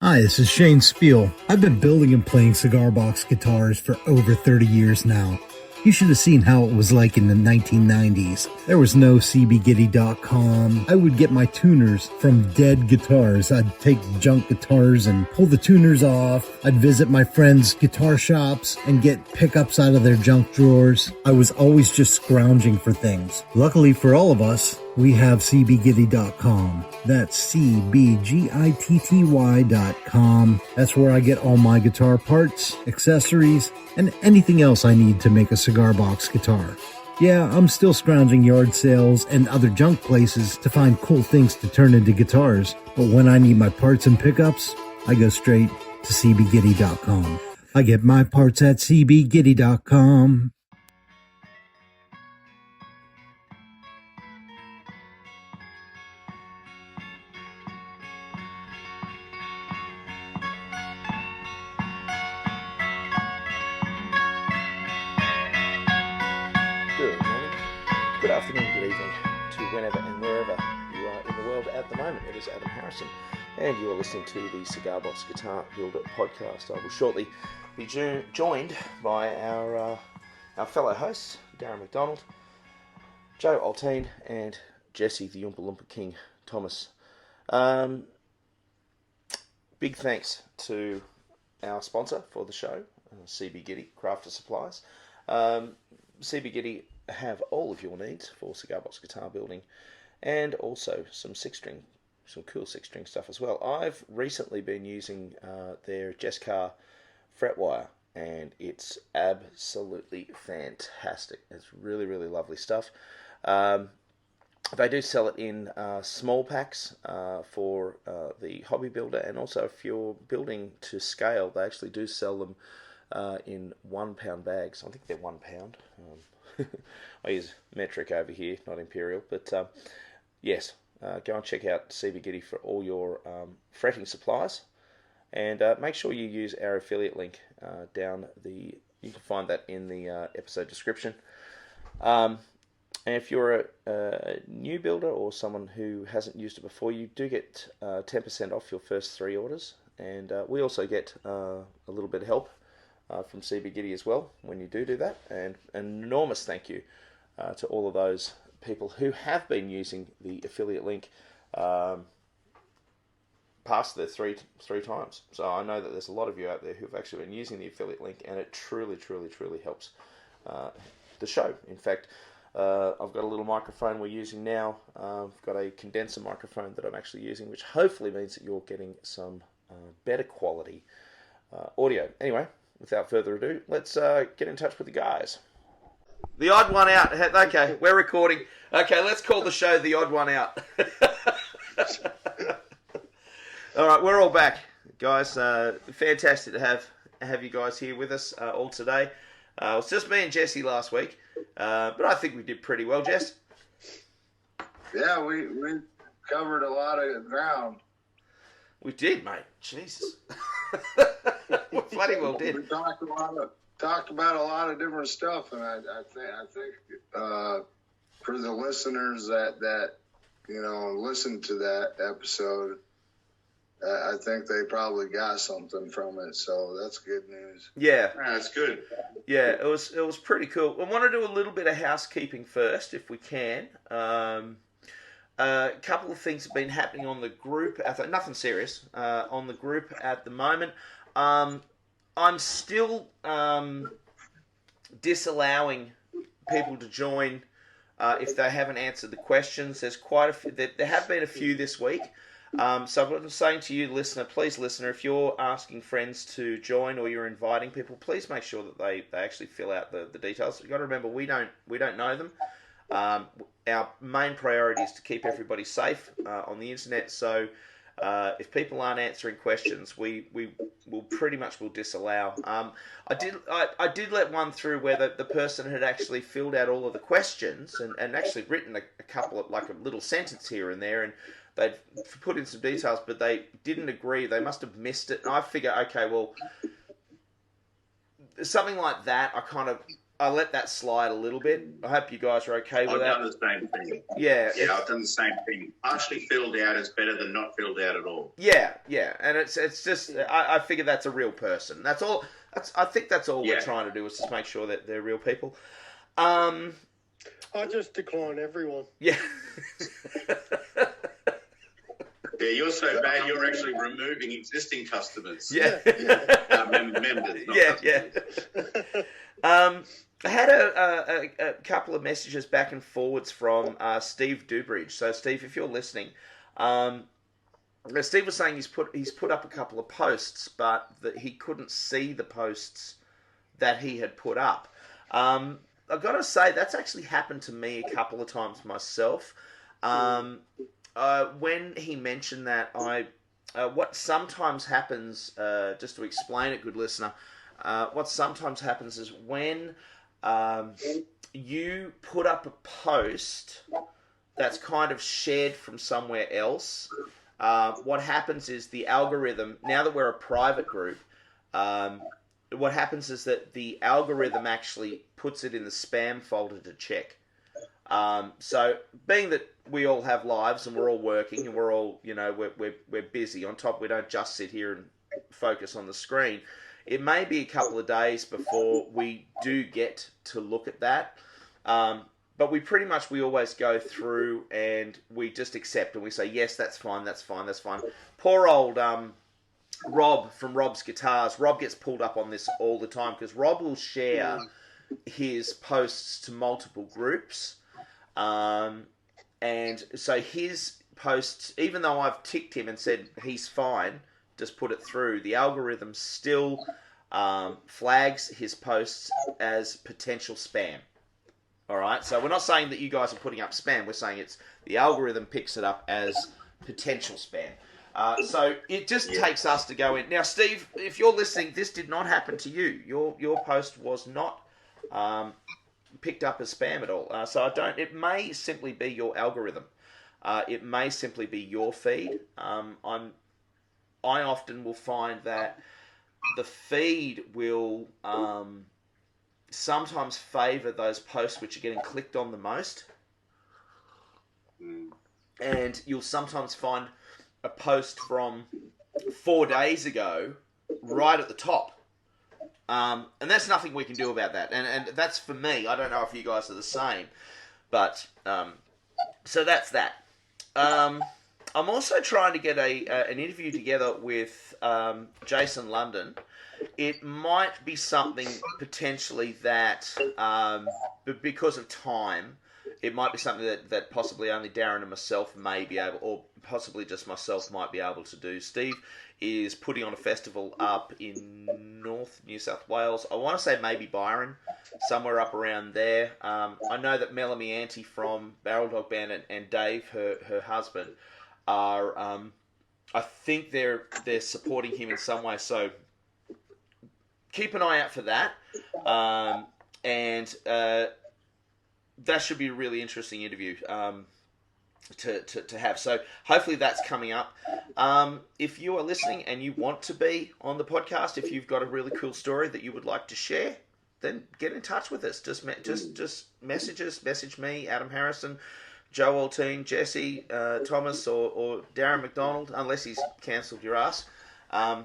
Hi, this is Shane Spiel. I've been building and playing cigar box guitars for over 30 years now. You should have seen how it was like in the 1990s. There was no cbgiddy.com. I would get my tuners from dead guitars. I'd take junk guitars and pull the tuners off. I'd visit my friends' guitar shops and get pickups out of their junk drawers. I was always just scrounging for things. Luckily for all of us, we have cbgiddy.com. That's cbgitty.com. That's where I get all my guitar parts, accessories, and anything else I need to make a cigar box guitar. Yeah, I'm still scrounging yard sales and other junk places to find cool things to turn into guitars, but when I need my parts and pickups, I go straight to cbgiddy.com. I get my parts at cbgiddy.com. Good morning, good afternoon, good evening to whenever and wherever you are in the world at the moment. It is Adam Harrison, and you are listening to the Cigar Box Guitar Builder podcast. I will shortly be joined by our fellow hosts, Darren McDonald, Joe Alteen, and Jesse the Oompa Loompa King Thomas. Big thanks to our sponsor for the show, CB Giddy Crafter Supplies. CB Giddy have all of your needs for cigar box guitar building, and also some cool 6-string stuff as well. I've recently been using their Jescar fret wire, and it's absolutely fantastic. It's really, really lovely stuff. They do sell it in small packs for the hobby builder, and also if you're building to scale, they actually do sell them in 1 pound bags. I think they're 1 pound. I use metric over here, not imperial. But yes, go and check out CB Giddy for all your fretting supplies, and make sure you use our affiliate link down the. You can find that in the episode description. And if you're a new builder or someone who hasn't used it before, you do get 10% off your first 3 orders, and we also get a little bit of help from CB Giddy as well when you do that. And an enormous thank you to all of those people who have been using the affiliate link past the three times. So I know that there's a lot of you out there who've actually been using the affiliate link, and it truly, truly, truly helps the show. In fact, I've got a little microphone we're using now. I've got a condenser microphone that I'm actually using, which hopefully means that you're getting some better quality audio. Anyway, without further ado, let's get in touch with the guys. The odd one out. Okay, we're recording. Okay, let's call the show The Odd One Out. All right, we're all back, guys. Fantastic to have you guys here with us all today. It was just me and Jesse last week, but I think we did pretty well, Jess. Yeah, we covered a lot of ground. We did, mate. Jesus. We bloody well did. We talked about a lot of different stuff, and I think for the listeners that listen to that episode, I think they probably got something from it. So that's good news. Yeah, that's good. Yeah, it was pretty cool. I want to do a little bit of housekeeping first, if we can. A couple of things have been happening on the group. Nothing serious on the group at the moment. I'm still disallowing people to join if they haven't answered the questions. There's quite a few. There have been a few this week. So I'm saying to you, listener, if you're asking friends to join or you're inviting people, please make sure that they actually fill out the details. You've got to remember, we don't know them. Our main priority is to keep everybody safe on the internet. So if people aren't answering questions, we will pretty much disallow. I did let one through where the person had actually filled out all of the questions and actually written a couple of, like a little sentence here and there, and they'd put in some details, but they didn't agree. They must have missed it. And I figure, okay, well, something like that, I kind of I let that slide a little bit. I hope you guys are okay with I've that. done the same thing. Yeah, I've done the same thing. Partially filled out is better than not filled out at all. Yeah, and it's just I figure that's a real person. That's all. I think that's all we're trying to do is just make sure that they're real people. I just decline everyone. Yeah. Yeah, you're so bad. You're actually removing existing customers. Yeah. Members. Not customers. I had a couple of messages back and forwards from Steve Dubridge. So, Steve, if you're listening, Steve was saying he's put up a couple of posts, but that he couldn't see the posts that he had put up. I've got to say that's actually happened to me a couple of times myself. When he mentioned that, what sometimes happens, just to explain it, good listener, what sometimes happens is when you put up a post that's kind of shared from somewhere else, what happens is the algorithm, now that we're a private group, what happens is that the algorithm actually puts it in the spam folder to check. So being that we all have lives and we're all working and we're all, we're busy. On top, we don't just sit here and focus on the screen. It may be a couple of days before we do get to look at that. But we always go through and we just accept and we say, yes, that's fine. Poor old Rob from Rob's Guitars. Rob gets pulled up on this all the time because Rob will share his posts to multiple groups. And so his posts, even though I've ticked him and said he's fine, just put it through, the algorithm still flags his posts as potential spam. All right, so we're not saying that you guys are putting up spam. We're saying it's the algorithm picks it up as potential spam. So it just takes us to go in. Now, Steve, if you're listening, this did not happen to you. Your post was not picked up as spam at all. So it may simply be your algorithm. It may simply be your feed. I often will find that the feed will sometimes favour those posts which are getting clicked on the most. And you'll sometimes find a post from 4 days ago right at the top. And there's nothing we can do about that. And that's for me. I don't know if you guys are the same. But, so that's that. I'm also trying to get an interview together with Jason London. It might be something potentially that, because of time, it might be something that possibly only Darren and myself may be able, or possibly just myself might be able to do. Steve is putting on a festival up in North New South Wales. I want to say maybe Byron, somewhere up around there. I know that Melanie Ante from Barrel Dog Band and Dave, her husband, are. I think they're supporting him in some way. So keep an eye out for that. And that should be a really interesting interview to have. So hopefully that's coming up. If you are listening and you want to be on the podcast, if you've got a really cool story that you would like to share, then get in touch with us. Just message me, Adam Harrison, Joe Alteen, Jesse Thomas, or Darren McDonald, unless he's cancelled your ass. And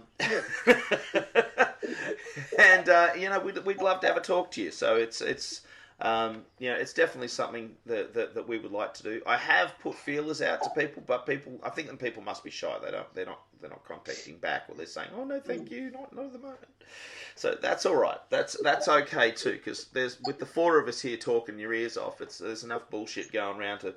we'd love to have a talk to you. So it's definitely something that we would like to do. I have put feelers out to people, but I think that people must be shy. They're not contacting back, or they're saying, "Oh no, thank you, not at the moment." So that's all right. That's okay too, because with the four of us here talking your ears off, there's enough bullshit going around to.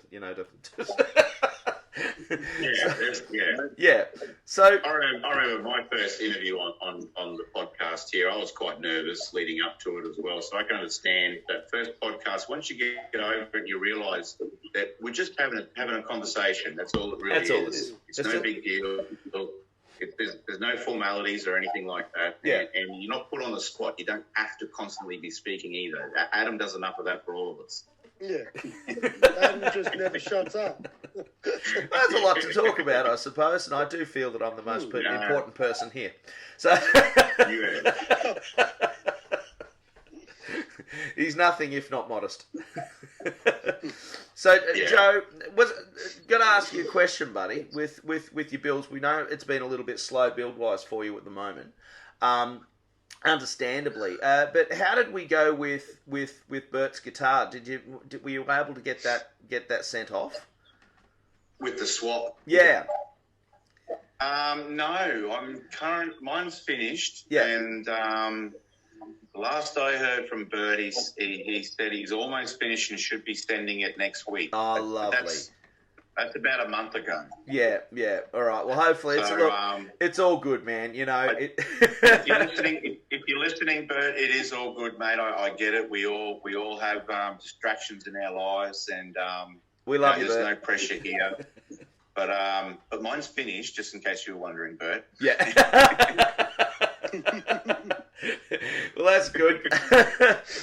Yeah. So I remember my first interview on the podcast here. I was quite nervous leading up to it as well. So I can understand that first podcast. Once you get over it, you realise that we're just having a conversation. That's all it really is. That's all it is. It's no big deal. There's no formalities or anything like that. Yeah. And you're not put on the spot. You don't have to constantly be speaking either. Adam does enough of that for all of us. Yeah. Adam just never shuts up. There's a lot to talk about, I suppose, and I do feel that I'm the most important person here. So, He's nothing if not modest. So, Yeah. Joe, was going to ask you a question, buddy. With your builds, we know it's been a little bit slow build wise for you at the moment, understandably. But how did we go with Bert's guitar? Were you able to get that sent off? With the swap. Yeah. No, mine's finished. Yeah. And last I heard from Bert, he said he's almost finished and should be sending it next week. Oh, But lovely. That's about a month ago. Yeah. All right. Well, hopefully it's all good, man. You know. If you're listening, Bert, it is all good, mate. I get it. We all have distractions in our lives, and we love you, there's Bert. no pressure here. But mine's finished, just in case you were wondering, Bert. Yeah. Well, that's good.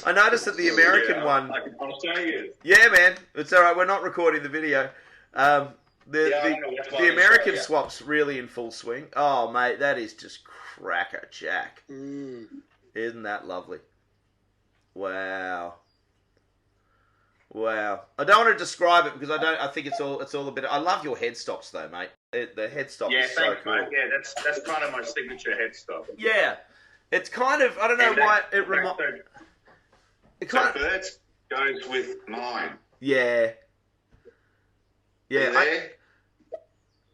I noticed that the American one. I'll show you. Yeah, man. It's all right. We're not recording the video. I know, that's why The I'm American sorry, yeah. swap's really in full swing. Oh, mate, that is just cracker jack. Isn't that lovely? Wow. I don't want to describe it because I think it's all a bit. I love your headstops though, mate. The headstop Yeah, is so thanks, cool. mate. Yeah, that's kind of my signature headstop. Yeah, it's kind of. I don't know why it reminds. It So kind of. Bert's goes with mine. Yeah. You Yeah. there?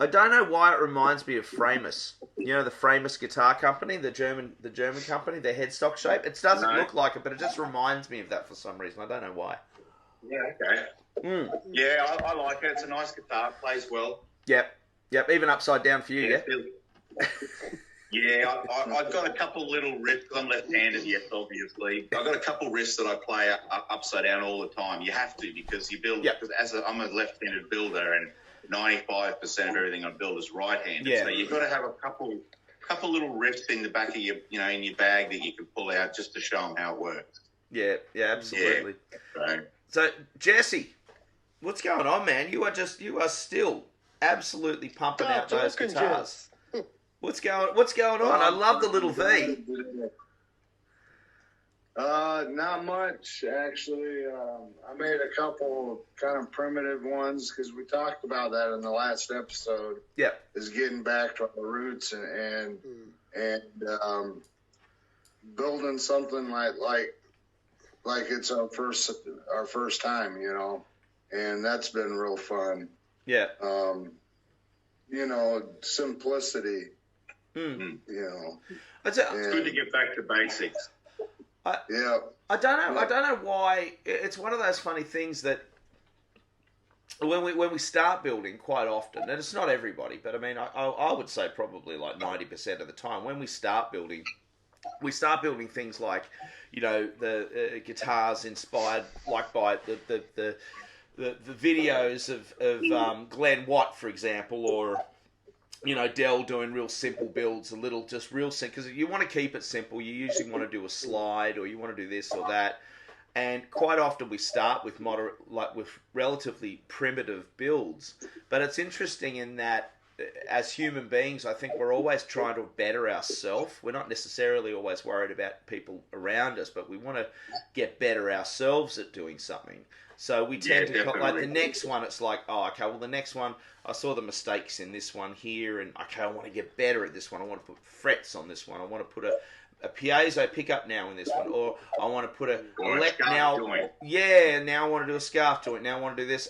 I don't know why it reminds me of Framus. You know the Framus guitar company, the German company, their headstock shape. It doesn't No. look like it, but it just reminds me of that for some reason. I don't know why. Yeah, okay. Yeah, I like it. It's a nice guitar. Plays well. Yep. Even upside down for you, yeah? Yeah, I've got a couple little riffs, because I'm left-handed, yes, obviously. I've got a couple riffs that I play upside down all the time. You have to, because you build, Yep. because I'm a left-handed builder, and 95% of everything I build is right-handed. Yeah. So you've got to have a couple little riffs in the back of your, in your bag that you can pull out just to show them how it works. Yeah, absolutely. So, So, Jesse, what's going on, man? You are still absolutely pumping out those talking, guitars. What's going on? I love the little V. Not much, actually. I made a couple kind of primitive ones because we talked about that in the last episode. Yeah. Is getting back to our roots and building something like it's our first time, and that's been real fun. Yeah. Simplicity. It's good to get back to basics. Yeah. I don't know why. It's one of those funny things that when we start building, quite often, and it's not everybody, but I mean, I would say probably like 90% of the time, when we start building things like, the guitars inspired like by the videos of Glenn Watt, for example, or Dell doing real simple builds, just real simple, because you want to keep it simple. You usually want to do a slide, or you want to do this or that, and quite often we start with with relatively primitive builds. But it's interesting in that, as human beings, I think we're always trying to better ourselves. We're not necessarily always worried about people around us, but we want to get better ourselves at doing something. So we tend to, like the next one, it's like, oh, okay, well, the next one, I saw the mistakes in this one here, and okay, I want to get better at this one. I want to put frets on this one. I want to put a piezo pickup now in this one, or I want to put a now. Joint. Yeah, now I want to do a scarf joint. Now I want to do this,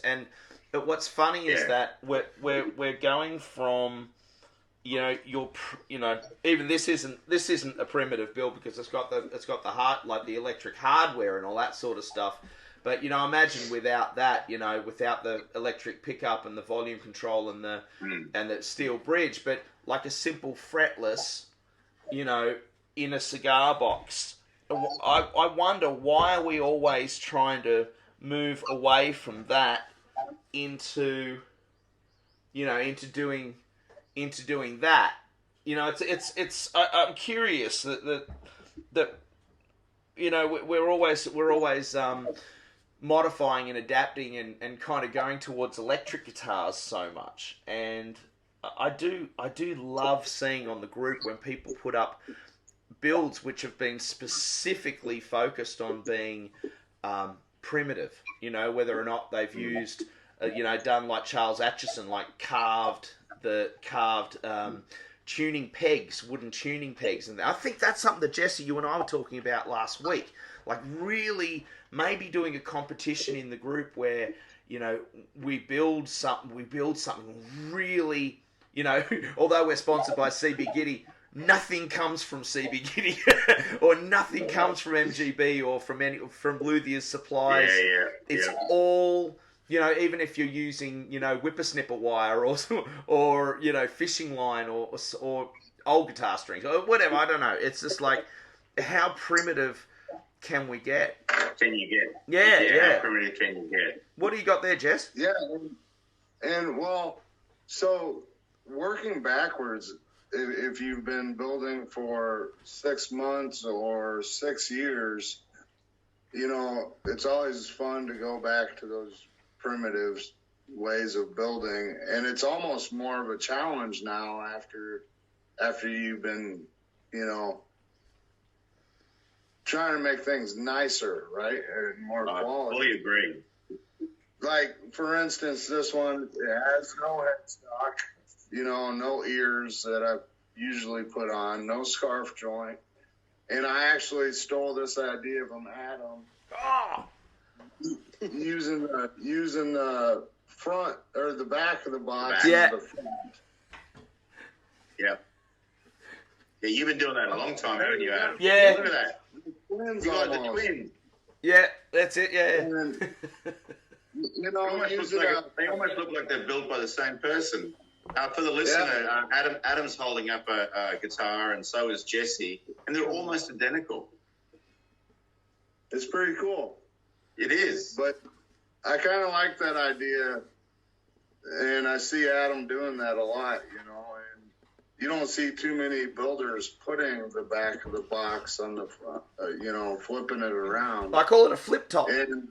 but what's funny is that we're going from, even this isn't a primitive build because it's got the heart, like the electric hardware and all that sort of stuff. But imagine without that, without the electric pickup and the volume control and the steel bridge, but like a simple fretless, in a cigar box. I wonder, why are we always trying to move away from that into doing that? I'm curious that we're always modifying and adapting and kind of going towards electric guitars so much. And I do love seeing on the group when people put up builds which have been specifically focused on being primitive. You know, whether or not they've used, done like Charles Atchison, like carved tuning pegs, wooden tuning pegs, and I think that's something that Jesse, you and I were talking about last week. Like really, maybe doing a competition in the group where we build something really. Although we're sponsored by CB Giddy, nothing comes from CB Giddy, or nothing comes from MGB or from Luthier's Supplies. It's all. Even if you're using, whippersnipper wire or fishing line or old guitar strings or whatever, I don't know. It's just like, how primitive can we get? Can you get? Yeah. How primitive can you get? What do you got there, Jess? Yeah, and well, so working backwards, if you've been building for 6 months or 6 years, it's always fun to go back to those primitive ways of building, and it's almost more of a challenge now after you've been trying to make things nicer, right, and more quality. I fully agree. Like, for instance, this one, it has no headstock, no ears that I usually put on, no scarf joint, and I actually stole this idea from Adam. Oh! Using the front or the back of the box. Yeah. The front. Yeah. Yeah, you've been doing that a long time, haven't you, Adam? Yeah. Look at that. Twins You got the almost. twins. Yeah, that's it. Yeah. And, They almost look like they're built by the same person. For the listener, Adam's holding up a guitar, and so is Jesse, and they're almost identical. it's pretty cool. It is. But I kind of like that idea, and I see Adam doing that a lot, and you don't see too many builders putting the back of the box on the front, flipping it around. I call it a flip top. And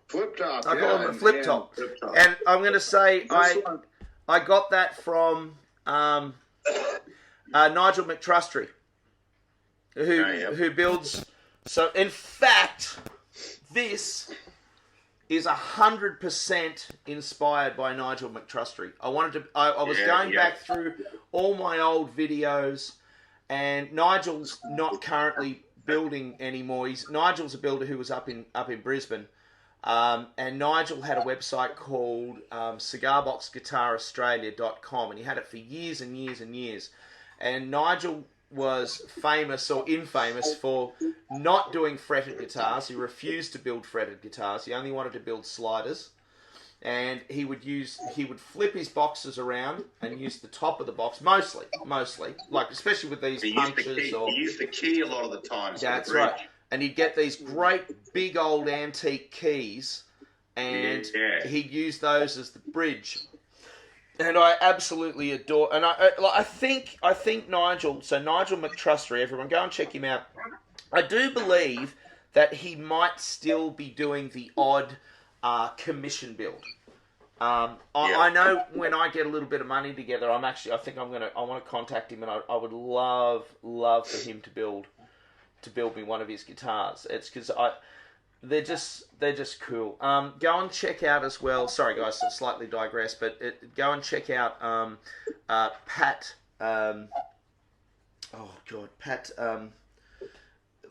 flip top. I call it a flip top. Flip top. And I'm going to say This one- I got that from Nigel McTrustry, who builds. So in fact, this is 100% inspired by Nigel McTrustry. I was going back through all my old videos, and Nigel's not currently building anymore. Nigel's a builder who was up in Brisbane. And Nigel had a website called cigarboxguitaraustralia.com, and he had it for years and years and years. And Nigel was famous or infamous for not doing fretted guitars. He refused to build fretted guitars. He only wanted to build sliders. And he would flip his boxes around and use the top of the box, mostly, like especially with these punches. He used the key a lot of the times. That's right. And he'd get these great big old antique keys, and he'd use those as the bridge. And I absolutely adore. And I think Nigel. So Nigel McTrustry, everyone go and check him out. I do believe that he might still be doing the odd commission build. I know when I get a little bit of money together, I want to contact him, and I would love for him to build me one of his guitars. It's because they're just cool. Go and check out as well. Sorry guys, I slightly digress, but go and check out Pat. Pat.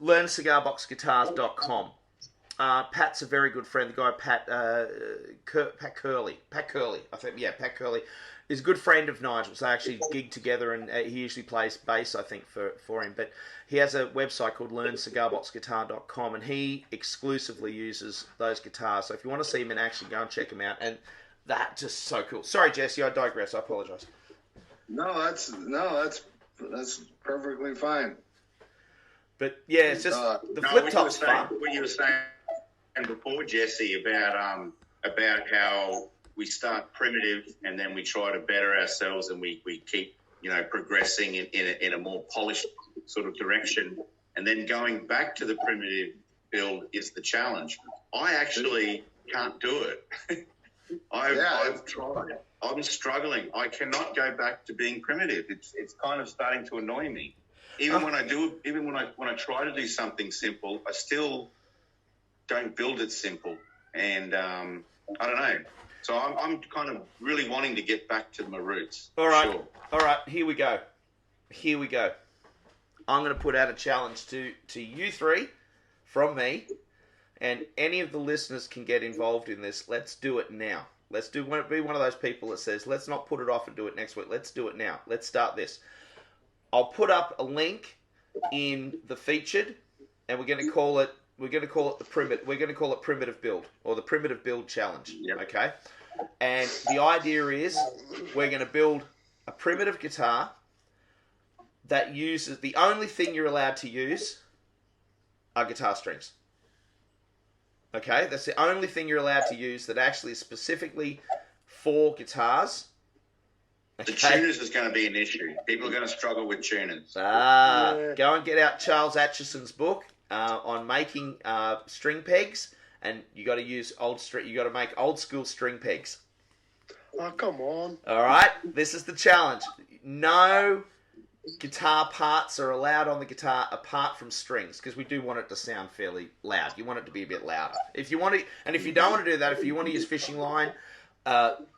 LearnCigarBoxGuitars.com. Pat's a very good friend. The guy Pat Curley. Pat Curley, I think. Yeah, Pat Curley is a good friend of Nigel's. They actually gig together, and he usually plays bass, I think, for him. But he has a website called LearnCigarBoxGuitar.com, and he exclusively uses those guitars. So if you want to see him in action, go and check him out. And that's just so cool. Sorry, Jesse, I digress. I apologise. No, that's perfectly fine. But yeah, it's just the flip top's fun. What you were saying before, Jesse, about how we start primitive and then we try to better ourselves, and we keep progressing in a more polished sort of direction, and then going back to the primitive build is the challenge. I actually can't do it. I've tried. I'm struggling. I cannot go back to being primitive. It's kind of starting to annoy me. even when I try to do something simple, I still don't build it simple, and I don't know. So I'm kind of really wanting to get back to my roots. All right, Sure. all right. Here we go. I'm going to put out a challenge to you three from me, and any of the listeners can get involved in this. Let's do it now. Be one of those people that says, let's not put it off and do it next week. Let's do it now. Let's start this. I'll put up a link in the featured, and we're going to call it the primitive. We're going to call it primitive build, or the primitive build challenge. Yep. Okay. And the idea is we're going to build a primitive guitar that uses, the only thing you're allowed to use are guitar strings. Okay, that's the only thing you're allowed to use that actually is specifically for guitars. The tuners is going to be an issue. People are going to struggle with tuners. Go and get out Charles Atchison's book on making string pegs, and you got to use you got to make old school string pegs. Oh, come on. All right, this is the challenge. No guitar parts are allowed on the guitar apart from strings, because we do want it to sound fairly loud. You want it to be a bit louder. If you want to, and if you don't want to do that, if you want to use fishing line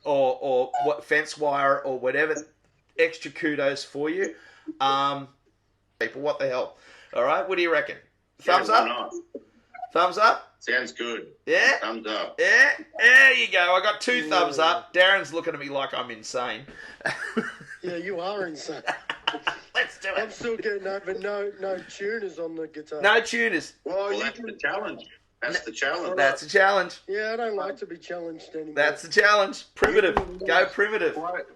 or what fence wire or whatever, extra kudos for you. People, what the hell? All right, what do you reckon? Thumbs up? Why not? Thumbs up? Sounds good. Yeah? Thumbs up. Yeah? There you go. I got 2 thumbs up. Darren's looking at me like I'm insane. Yeah, you are insane. Let's do I'm it. still getting over no tuners on the guitar. No tuners. Well, Well, you that's can, the challenge. That's the challenge. That's a challenge. Yeah, I don't like to be challenged anymore. That's the challenge. Primitive. Go primitive. what?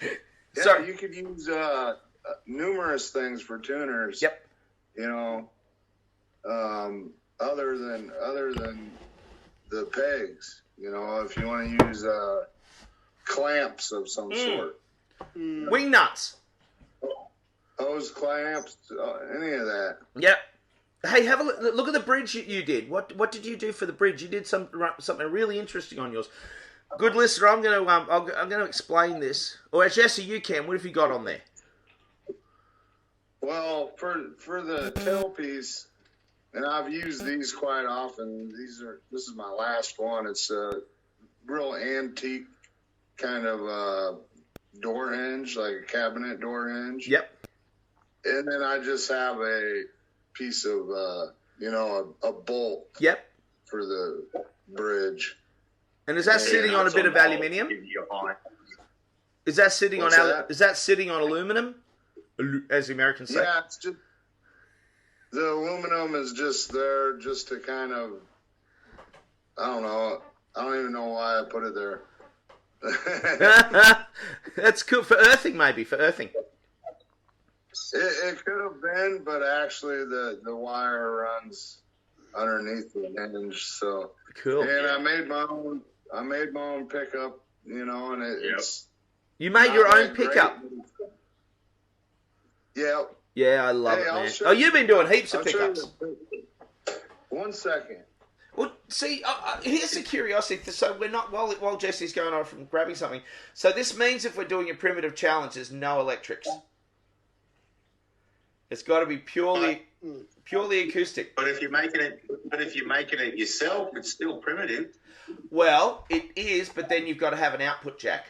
Yeah, Sorry. you could use numerous things for tuners. Yep. You know, other than the pegs. You know, if you want to use clamps of some sort, Wing nuts. hose clamps, any of that. Yep. Hey, have a look at the bridge you did. What did you do for the bridge? You did something really interesting on yours. Good listener, I'm gonna explain this. Or Jesse, you can. What have you got on there? Well, for the tailpiece, and I've used these quite often. This is my last one. It's a real antique kind of door hinge, like a cabinet door hinge. Yep. And then I just have a piece of a bolt Yep. for the bridge. And is that sitting on a bit of aluminium? Is that sitting What's on that? Is that sitting on aluminum? As the Americans say. Yeah, it's just the aluminum is just there just to kind of, I don't know. I don't even know why I put it there. That's cool for earthing, maybe for earthing. It could have been, but actually the wire runs underneath the hinge. So Cool. and I made my own pickup, and it's You made not your own that great. pickup. Yeah. Yeah, I love it, I'll man. show Oh, you- you've been doing heaps of I'll show you pickups. the- 1 second. Well, see, here's the curiosity. So we're not while Jesse's going on from grabbing something. So this means if we're doing a primitive challenge, there's no electrics. It's got to be purely acoustic. But if you're making it yourself, it's still primitive. Well, it is, but then you've got to have an output jack.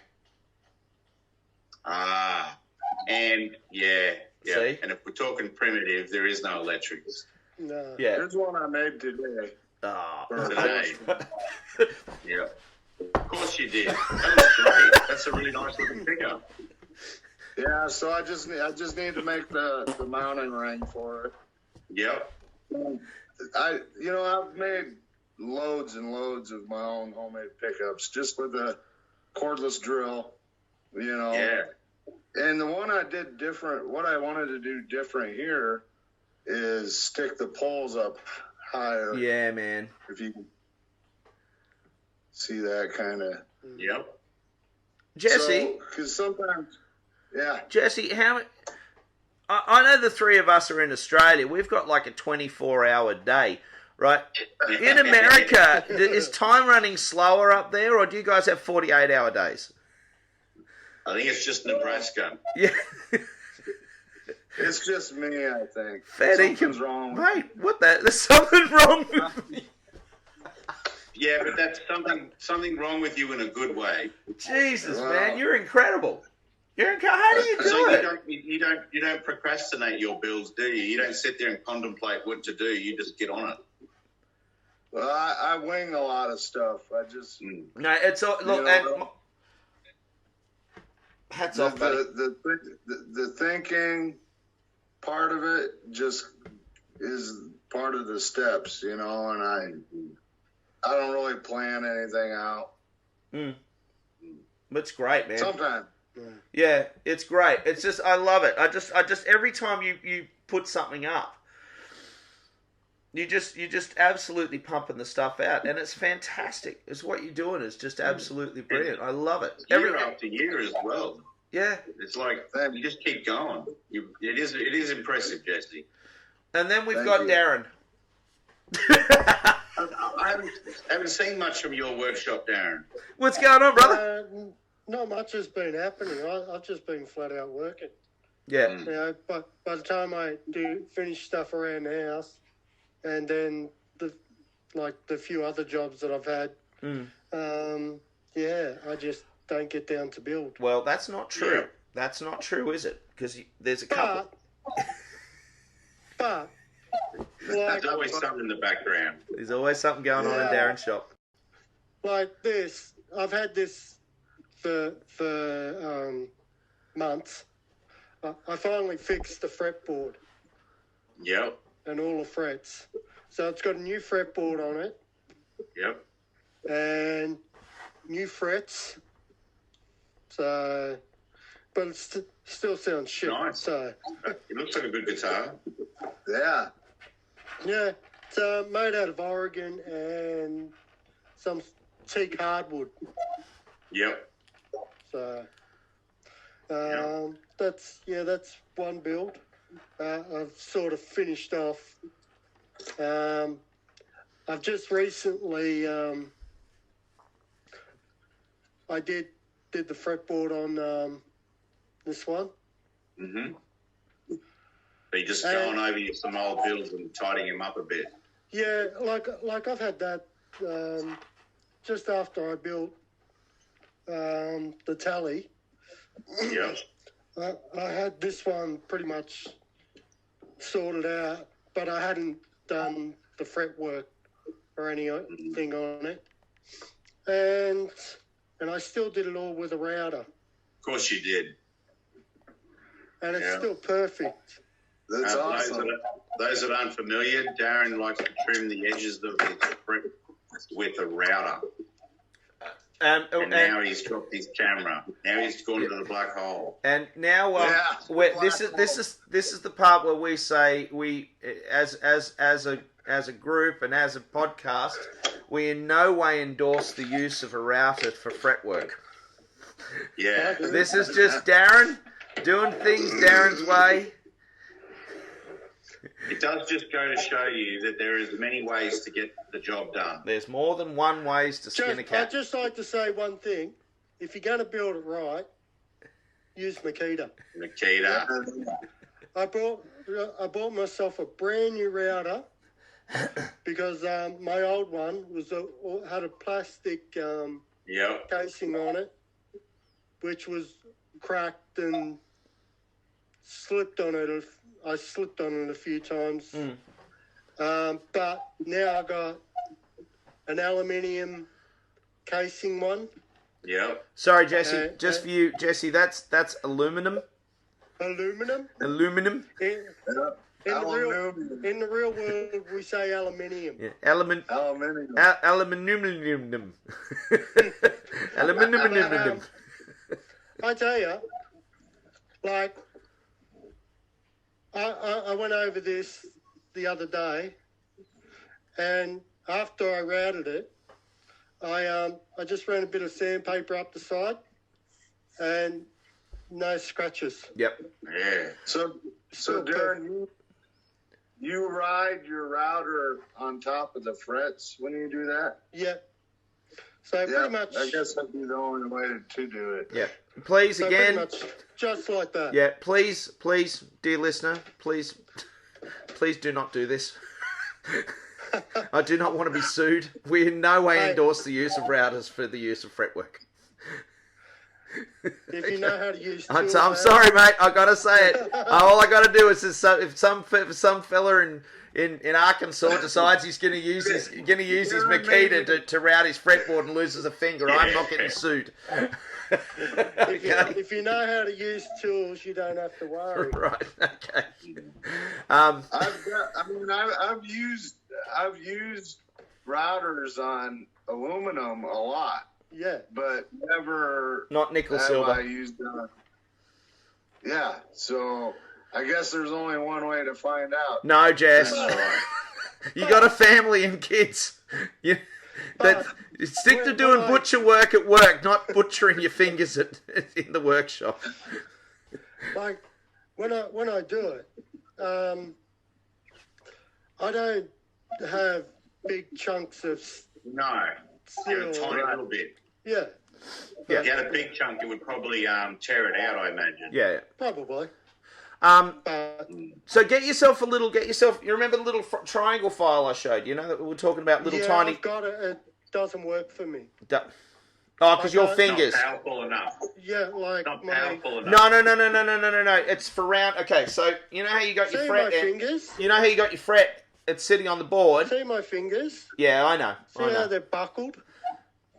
And yeah. See? And if we're talking primitive, there is no electrics No. Yeah. Here's one I made today. Ah. For- today. Yeah. Of course you did. That was great. That's a really nice looking pickup. Yeah, so I just need to make the mounting ring for it. Yep. I've made loads and loads of my own homemade pickups just with a cordless drill, Yeah. And the one I did different, what I wanted to do different here is stick the poles up higher. Yeah, man. If you can see that kind of. Yep. Jesse, Because sometimes, yeah. Jesse, I know the three of us are in Australia. We've got like a 24-hour day, right? In America, is time running slower up there, or do you guys have 48-hour days? I think it's just Nebraska. Yeah. It's just me, I think. Fair Something's dinkum. wrong. Mate, what the? There's something wrong with me. Yeah, but that's something wrong with you in a good way. Jesus, Wow. man, you're incredible. How do you do So it? you don't procrastinate your builds, do you? You don't sit there and contemplate what to do. You just get on it. Well, I wing a lot of stuff. I just No, it's all, look. know, And hats the, off, buddy. the thinking part of it just is part of the steps, and I don't really plan anything out. It's great, man. Sometimes. Yeah, it's great. It's just, I love it. I just every time you put something up, you just absolutely pumping the stuff out, and it's fantastic. It's what you're doing is just absolutely brilliant. I love it. Year after year as well. Yeah. It's like you just keep going. It is impressive, Jesse. And then we've Thank got you. Darren. I haven't seen much from your workshop, Darren. What's going on, brother? Not much has been happening. I've just been flat out working. Yeah. You know, but by the time I do finish stuff around the house, and then the few other jobs that I've had, I just don't get down to build. Well, that's not true. Yeah. That's not true, is it? Because there's a couple. But There's always something in the background. There's always something going on in Darren's shop. like this, I've had this for months. I finally fixed the fretboard Yep. and all the frets. So it's got a new fretboard on it Yep. and new frets. So, but it still sounds shit. Nice. So, It looks like a good guitar. Yeah. yeah, it's made out of Oregon and some teak hardwood. Yep. So, Yeah. that's one build. I've sort of finished off. I've just recently I did the fretboard on this one. Mm-hmm. So you're just going over some old builds and tidying them up a bit. Yeah, like I've had that just after I built the tally. Yep. I had this one pretty much sorted out, but I hadn't done the fretwork or anything on it, and I still did it all with a router, Of course you did. and it's Yeah. still perfect. That's awesome. Those that aren't familiar, Darren likes to trim the edges of his fret with a router. And now he's dropped his camera. Now he's gone into the black hole. And now, this is the part where we say we, as a group and as a podcast, we in no way endorse the use of a router for fretwork. Yeah. This is just Darren doing things Darren's way. It does just go to show you that there is many ways to get the job done. There's more than one ways to skin a I'd cat. just like to say one thing: if you're going to build it right, use Makita. Nikita. I bought myself a brand new router because my old one had a plastic Yep. casing on it, which was cracked and slipped on it. I slipped on it a few times. But now I got an aluminium casing one. Yep. Sorry, Jesse. Just for you, Jesse. That's aluminum. Aluminum. Aluminum. In the real world, we say aluminium. Yeah. Aluminium. Aluminum. Aluminum. I tell you, like, I went over this the other day, and after I routed it, I just ran a bit of sandpaper up the side, and no scratches. Yep. Yeah. So Darren, you ride your router on top of the frets when you do that? Yeah. So Yeah, pretty much. I guess that'd be the only way to do it. Yeah. Please, So again. pretty much just like that. Yeah, please, dear listener, please do not do this. I do not want to be sued. We in no way endorse the use of routers for the use of fretwork. If you know how to use I'm tools, sorry, mate. I gotta say it. All I gotta do is if some fella in Arkansas decides he's gonna use his Makita to route his fretboard and loses a finger, I'm not getting sued. If you know how to use tools, you don't have to worry. Right. Okay. I've used routers on aluminum a lot, Yeah. but never Not nickel have silver. I used. Yeah, so I guess there's only one way to find out. No, Jess. You got a family and kids. Stick to doing butcher work at work, not butchering your fingers in the workshop. Like when I do it, I don't have big chunks of No, steel. a tiny little bit. Yeah, Yeah. If you had a big chunk, it would probably tear it out, I imagine. Yeah. probably. But So you remember the little triangle file I showed? You know that we were talking about little yeah, tiny... I've got it. It doesn't work for me. because your Not fingers... Not powerful enough. Yeah, like Not my powerful enough. No. It's for round... Okay, so you know how you got your see fret... my fingers. You know how you got your fret? It's sitting on the board. See my fingers. Yeah, I know. See how they're buckled.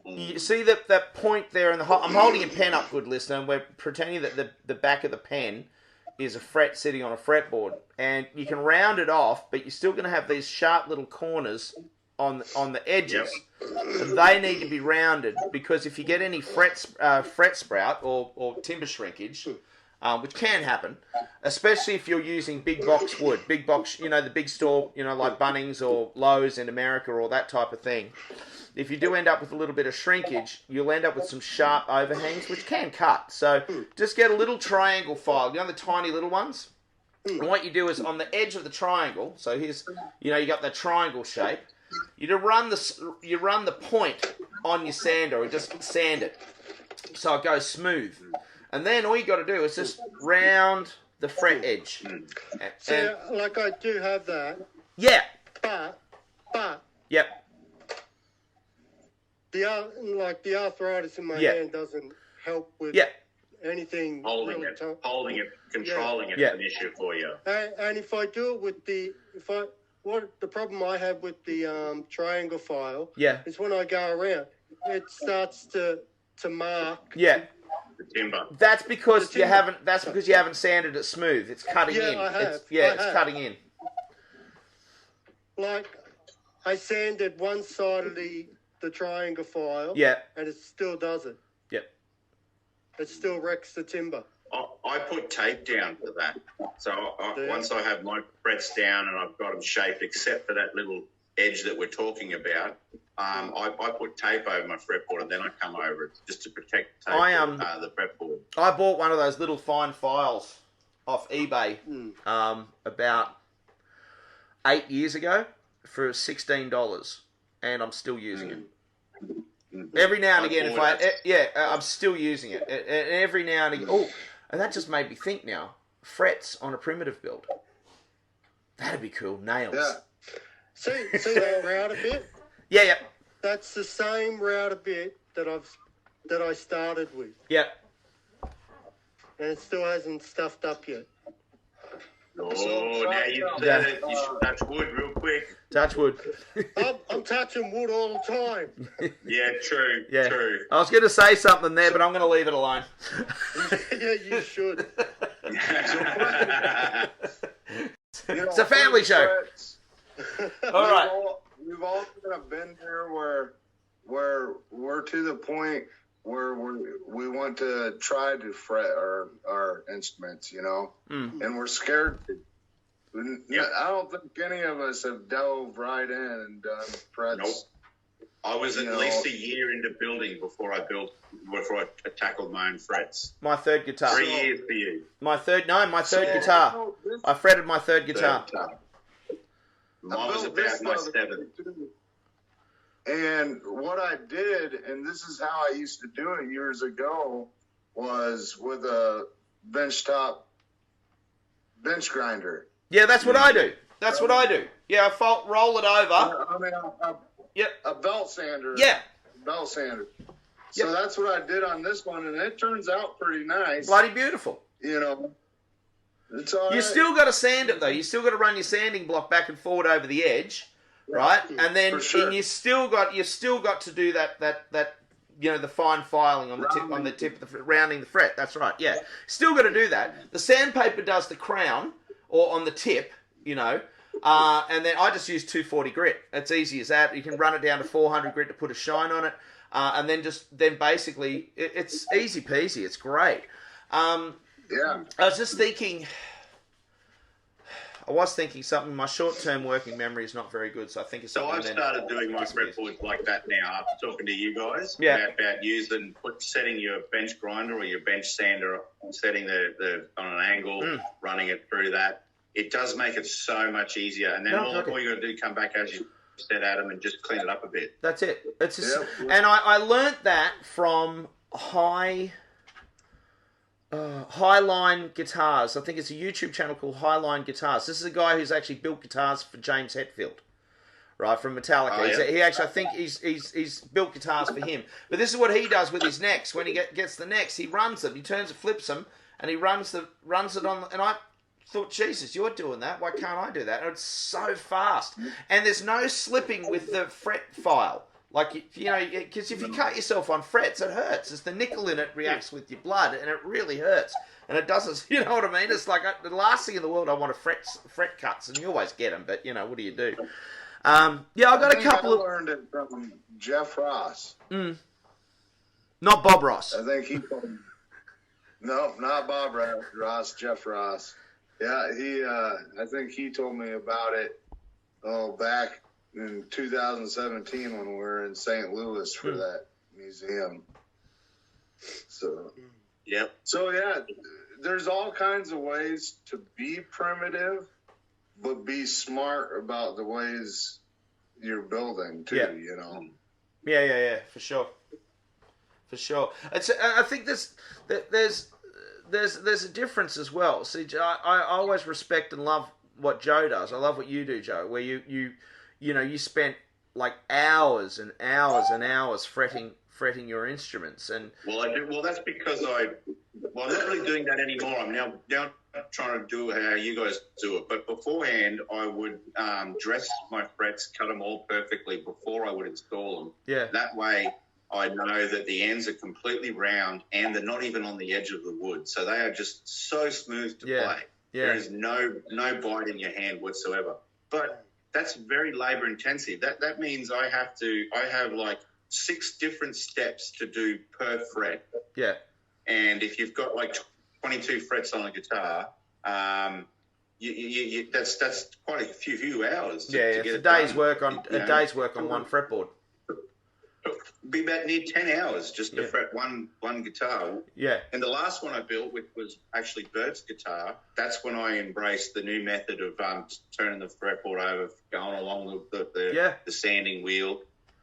You see that point there in the... I'm holding a pen up, good listener, and we're pretending that the back of the pen is a fret sitting on a fretboard. And you can round it off, but you're still going to have these sharp little corners on the edges. Yep. And they need to be rounded, because if you get any fret sprout or timber shrinkage, which can happen, especially if you're using big box wood, the big store, like Bunnings or Lowe's in America or that type of thing. If you do end up with a little bit of shrinkage, you'll end up with some sharp overhangs, which can cut. So just get a little triangle file, the tiny little ones. And what you do is on the edge of the triangle, so here's, you got the triangle shape, you run the point on your sander and just sand it so it goes smooth. And then all you got to do is just round the fret edge. See, like I do have that. Yeah. But. Yep. The arthritis in my hand doesn't help with anything. Holding really it, controlling it is an issue for you. And if I do it with the problem I have with the triangle file is when I go around, it starts to mark. Yeah. The timber. That's because you haven't sanded it smooth. It's cutting in. I have. It's cutting in. Like I sanded one side of the triangle file. Yeah. And it still does it. Yep. It still wrecks the timber. I put tape down for that. So once I have my frets down and I've got them shaped, except for that little edge that we're talking about, I put tape over my fretboard and then I come over it just to protect the fretboard. I bought one of those little fine files off eBay about 8 years ago for $16, and I'm still using it. Every now and again, I'm still using it. And every now and again, and that just made me think now. Frets on a primitive build. That'd be cool. Nails. Yeah. See that router bit? Yeah. That's the same router bit that I started with. Yeah. And it still hasn't stuffed up yet. Now you said it. You should touch wood real quick. Touch wood. I'm touching wood all the time. Yeah, true. Yeah. True. I was going to say something there, but I'm going to leave it alone. Yeah, you should. It's a family show. All right. We've all kind of been there where we're to the point where we want to try to fret our instruments, and we're scared. I don't think any of us have dove right in and done frets. Nope. I was at least a year into building before I tackled my own frets. My third guitar. 3 years for you. My third guitar. I fretted my third guitar. Mine was about my seventh. And what I did, and this is how I used to do it years ago, was with a bench grinder. Yeah, that's what I do. That's what I do. Yeah, I roll it over. I mean, Yep. a belt sander. Yeah. Belt sander. So Yep. that's what I did on this one, and it turns out pretty nice. Bloody beautiful. You know, it's all You right. still got to sand it though. You still got to run your sanding block back and forward over the edge, right? And then For sure. and you still got to do that the fine filing on the tip of the rounding the fret. That's right. Yeah, still got to do that. The sandpaper does the crown or on the tip, and then I just use 240 grit. It's easy as that. You can run it down to 400 grit to put a shine on it, and then basically it's easy peasy. It's great. Yeah. I was thinking something. My short-term working memory is not very good, so I think it's So something. I've started doing my fretboards like that now after talking to you guys about setting your bench grinder or your bench sander, setting the on an angle, running it through that. It does make it so much easier. And then all you got to do come back, as you said, Adam, and just clean it up a bit. That's it. And I learnt that from Highline Guitars. I think it's a YouTube channel called Highline Guitars. This is a guy who's actually built guitars for James Hetfield, right, from Metallica. Oh, yeah. He actually, I think he's built guitars for him. But this is what he does with his necks. When he gets the necks, he runs them. He turns and flips them, and he runs it on. And I thought, Jesus, you're doing that. Why can't I do that? And it's so fast, and there's no slipping with the fret file. Like, because if you cut yourself on frets, it hurts. It's the nickel in it reacts with your blood, and it really hurts. And it doesn't, you know what I mean? It's like the last thing in the world I want are fret cuts, and you always get them, but, what do you do? I got a couple of... I learned it from Jeff Ross. Not Bob Ross. I think he told me. No, not Bob Ross, Jeff Ross. Yeah, I think he told me about it back in 2017 when we were in St. Louis for that museum. So, Yep. So, yeah, there's all kinds of ways to be primitive, but be smart about the ways you're building, too, Yeah, for sure. I think there's a difference as well. See, I always respect and love what Joe does. I love what you do, Joe, where you spent like hours and hours and hours fretting your instruments. And Well, I do. Well, that's because I'm not really doing that anymore. I'm now trying to do how you guys do it. But beforehand, I would dress my frets, cut them all perfectly before I would install them. Yeah. That way, I know that the ends are completely round and they're not even on the edge of the wood. So they are just so smooth to play. Yeah. There is no bite in your hand whatsoever. But that's very labor intensive. That means I have like 6 different steps to do per fret. Yeah. And if you've got like 22 frets on a guitar, that's quite a few hours. To get it's a it day's done. work on one fretboard. Be about near 10 hours just to fret one guitar. Yeah. And the last one I built, which was actually Bert's guitar, that's when I embraced the new method of turning the fretboard over, going along the sanding wheel.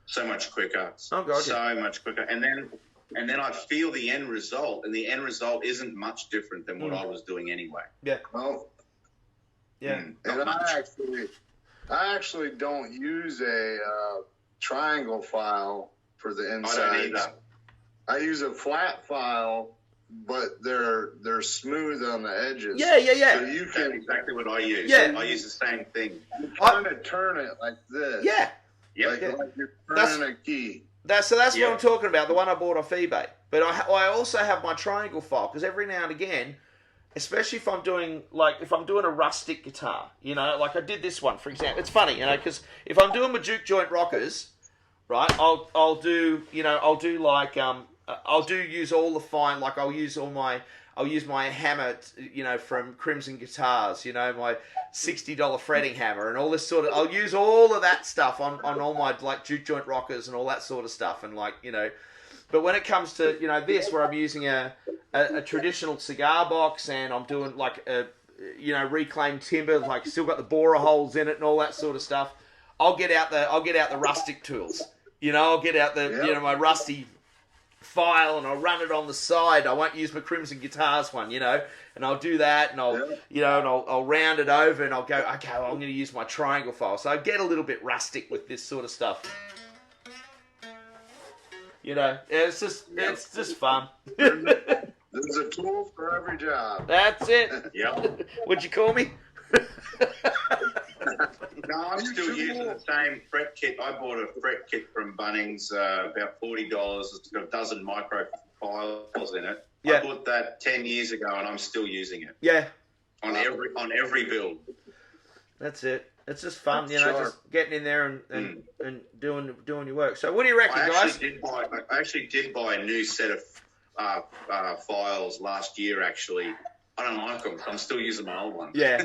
So much quicker. Oh, God, so much quicker. And then I feel the end result, and the end result isn't much different than what I was doing anyway. Yeah. Well, Yeah. and I actually don't use a triangle file for the inside. I don't either. I use a flat file, but they're smooth on the edges. Yeah. So you That's can exactly what I use. Yeah. I use the same thing. kind of turn it like this. Yeah. Yep. Like you're That's- turning a key. That's what I'm talking about, the one I bought off eBay. But I also have my triangle file, because every now and again, especially if I'm doing a rustic guitar, like I did this one, for example. It's funny, because if I'm doing my juke joint rockers, right, I'll use all the fine, like I'll use my hammer, from Crimson Guitars, my $60 fretting hammer and all this sort of, I'll use all of that stuff on all my like juke joint rockers and all that sort of stuff. And but when it comes to, this, where I'm using a traditional cigar box and I'm doing like reclaimed timber, like still got the borer holes in it and all that sort of stuff, I'll get out the rustic tools. You know, I'll get out my rusty file and I'll run it on the side. I won't use my Crimson Guitars one, and I'll do that and I'll round it over and I'll go, okay, well, I'm going to use my triangle file. So I get a little bit rustic with this sort of stuff. It's just fun. There's a tool for every job. That's it. Yep. What'd you call me? No, I'm still using the same fret kit. I bought a fret kit from Bunnings, about $40. It's got a dozen micro files in it. Yeah. I bought that 10 years ago, and I'm still using it. Yeah. On every build. That's it. It's just fun, Sure. just getting in there and doing your work. So what do you reckon, I guys? actually did buy a new set of files last year, actually. I don't like them. I'm still using my old ones. Yeah.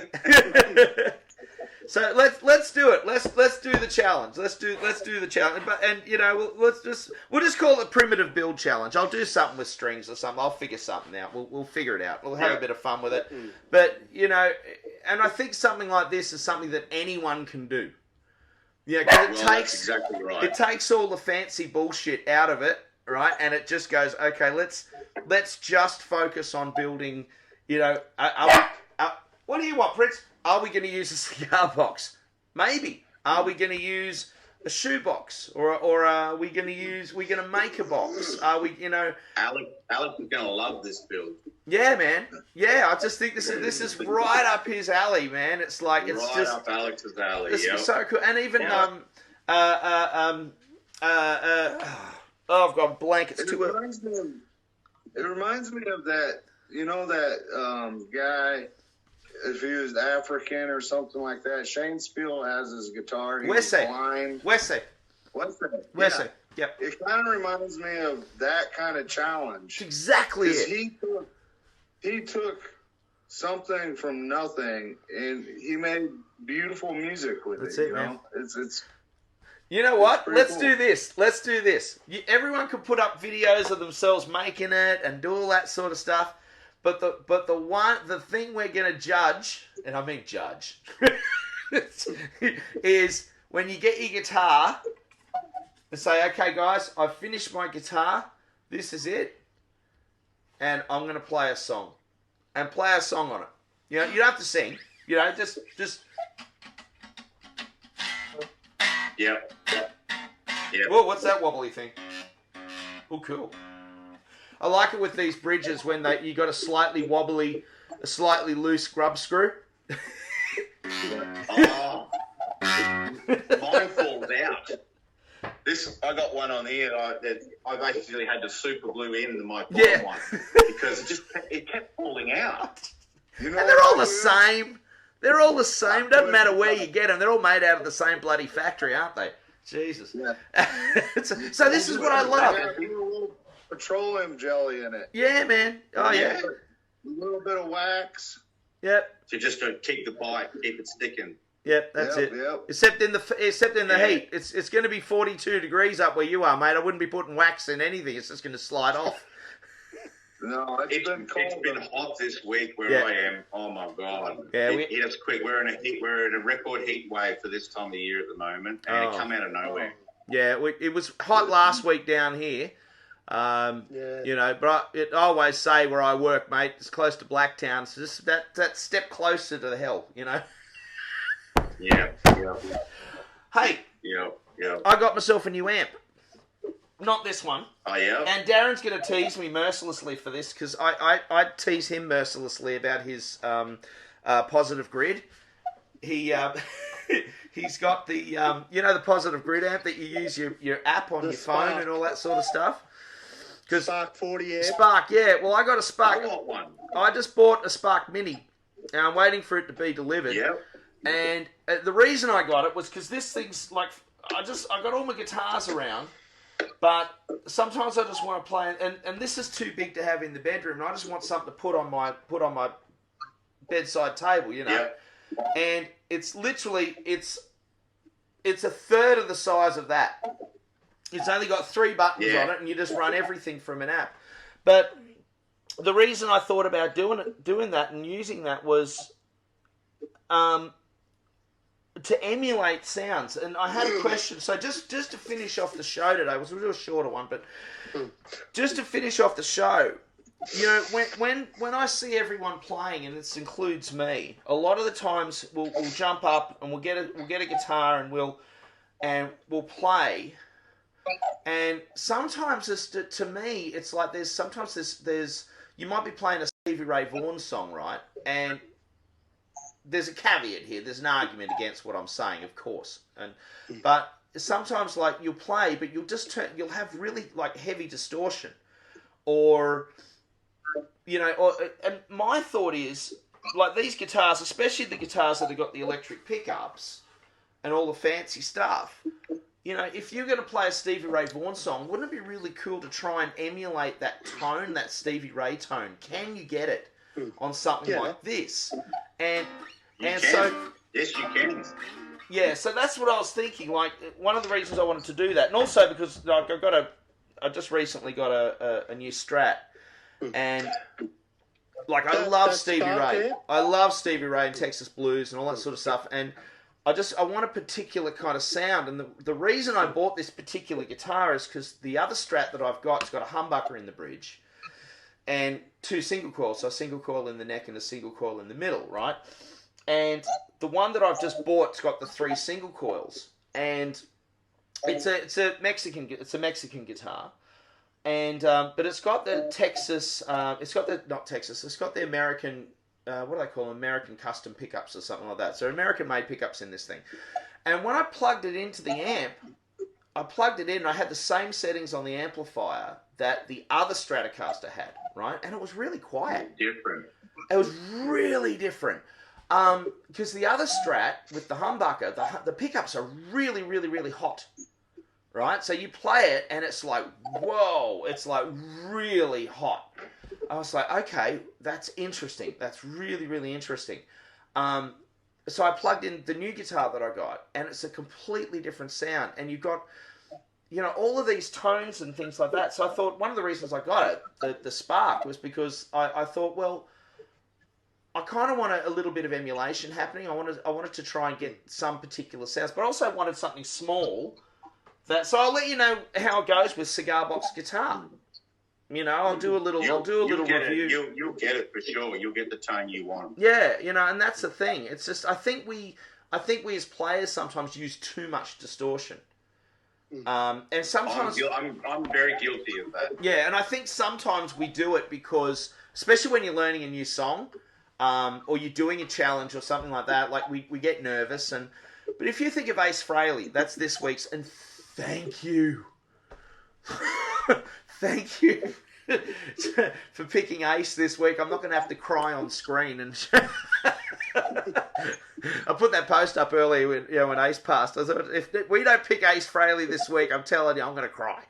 So let's do it. Let's do the challenge. Let's do the challenge. But we'll just call it primitive build challenge. I'll do something with strings or something. I'll figure something out. We'll figure it out. We'll have a bit of fun with it. But and I think something like this is something that anyone can do. Yeah, because that's exactly right. It takes all the fancy bullshit out of it, right? And it just goes, okay, let's just focus on building. What do you want, Prince? Are we going to use a cigar box? Maybe. Are we going to use a shoe box, or are we going to make a box? Are we, Alex is going to love this build. Yeah, man. Yeah, I just think this is right up his alley, man. It's like it's right just up Alex's alley. it's Yep. so cool, and even I've got a blank. It's too early. It reminds me of that, that guy, if he was African or something like that. Shane Spiel has his guitar. He's blind. Wesley. Yeah. Yep. It kind of reminds me of that kind of challenge. It's exactly it. He took something from nothing and he made beautiful music with That's it. it, man. It's You know what? pretty Let's cool. do this. Everyone can put up videos of themselves making it and do all that sort of stuff. But the thing we're gonna judge, and I mean judge, is when you get your guitar and say, okay, guys, I've finished my guitar. This is it, and I'm gonna play a song, and play a song on it. You don't have to sing. Just. Yep. Whoa, what's that wobbly thing? Oh, cool. I like it with these bridges when you got a slightly loose grub screw. Oh, mine falls out. I got one on here that I basically had to super glue in my bottom one because it kept falling out. And they're all the same. They're all the same. Doesn't matter where you get them. They're all made out of the same bloody factory, aren't they? Jesus. Yeah. So this is what I love. A little petroleum jelly in it. Yeah, man. Oh, yeah. A little bit of wax. Yep. So just to keep the bite, keep it sticking. Yep, that's it. Yep. Except in the heat. It's going to be 42 degrees up where you are, mate. I wouldn't be putting wax in anything. It's just going to slide off. No, it's been cold. It's been hot this week where I am. Oh my god! Yeah, it hit us quick. We're in a record heat wave for this time of year at the moment, and it come out of nowhere. Yeah, it was hot last week down here. But I always say where I work, mate, it's close to Blacktown, so just that step closer to the hell, Yeah. Hey. Yeah. I got myself a new amp. Not this one. Oh, yeah? And Darren's going to tease me mercilessly for this because I tease him mercilessly about his positive grid. He's got the the positive grid amp that you use your app on your phone and all that sort of stuff. Spark 40 amp. Spark, yeah. Well, I got a Spark. I got one. I just bought a Spark Mini, and I'm waiting for it to be delivered. Yep. And the reason I got it was because this thing's like I got all my guitars around, but sometimes I just want to play, and this is too big to have in the bedroom. And I just want something to put on my bedside table, Yep. And it's literally it's a third of the size of that. It's only got 3 buttons on it, and you just run everything from an app. But the reason I thought about doing that and using that was to emulate sounds. And I had a question. So just to finish off the show today, it was a little shorter one, but just to finish off the show, you know, when I see everyone playing, and this includes me, a lot of the times we'll jump up and we'll get a guitar and we'll play. And sometimes to me, it's like there's you might be playing a Stevie Ray Vaughan song, right? And there's a caveat here. There's an argument against what I'm saying, of course. But sometimes, like, you'll play, but you'll have really like heavy distortion, or you know, and my thought is, like, these guitars, especially the guitars that have got the electric pickups and all the fancy stuff. You know, if you're going to play a Stevie Ray Vaughan song, wouldn't it be really cool to try and emulate that tone, that Stevie Ray tone? Can you get it on something like this? And so, yes, you can. Yeah, so that's what I was thinking. Like, one of the reasons I wanted to do that, and also because like I just recently got a new Strat, and like I love Stevie Ray. I love Stevie Ray and Texas Blues and all that sort of stuff, and I want a particular kind of sound. And the reason I bought this particular guitar is because the other Strat that I've got has got a humbucker in the bridge and 2 single coils, so a single coil in the neck and a single coil in the middle, right? And the one that I've just bought's got the 3 single coils, and it's a Mexican guitar, and but it's got the Texas, it's got the American. What do they call them? American custom pickups or something like that. So American-made pickups in this thing. And when I plugged it into the amp, I plugged it in and I had the same settings on the amplifier that the other Stratocaster had, right? And it was really quiet. Different. It was really different. Because the other Strat with the humbucker, the pickups are really, really, really hot, right? So you play it and it's like, whoa, it's like really hot. I was like, okay, that's interesting. That's really, really interesting. So I plugged in the new guitar that I got, and it's a completely different sound. And you've got, you know, all of these tones and things like that. So I thought one of the reasons I got it, the Spark, was because I thought, well, I kind of want a little bit of emulation happening. I wanted to try and get some particular sounds, but also wanted something small. So I'll let you know how it goes with Cigar Box Guitar. You know, I'll do a little review. You'll get it for sure. You'll get the tone you want. Yeah, you know, and that's the thing. It's just I think we as players sometimes use too much distortion. And sometimes I'm very guilty of that. Yeah, and I think sometimes we do it because, especially when you're learning a new song, or you're doing a challenge or something like that, like we get nervous. But if you think of Ace Frehley, that's this week's, and thank you. Thank you for picking Ace this week. I'm not going to have to cry on screen. And I put that post up earlier when Ace passed. I thought, if we don't pick Ace Frehley this week, I'm telling you, I'm going to cry.